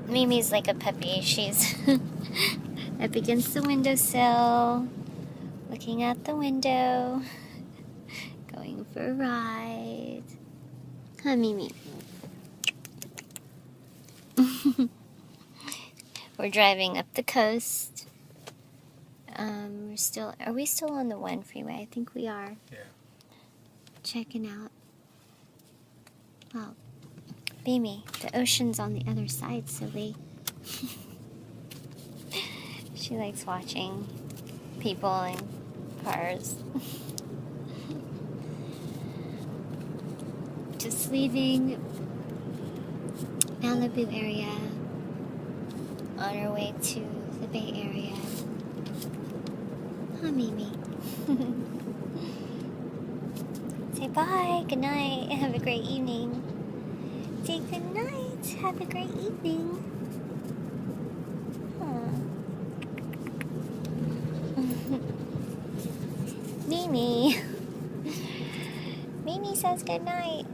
Mimi's like a puppy. She's up against the windowsill, looking out the window, going for a ride. Huh, Mimi? We're driving up the coast. Are we still on the 1 freeway? I think we are. Yeah. Checking out. Well, Mimi, the ocean's on the other side, silly. She likes watching people and cars. Just leaving Malibu area on our way to the Bay Area. Huh, Mimi? Say bye, good night, have a great evening. Say good night, have a great evening. Mimi. Mimi says good night.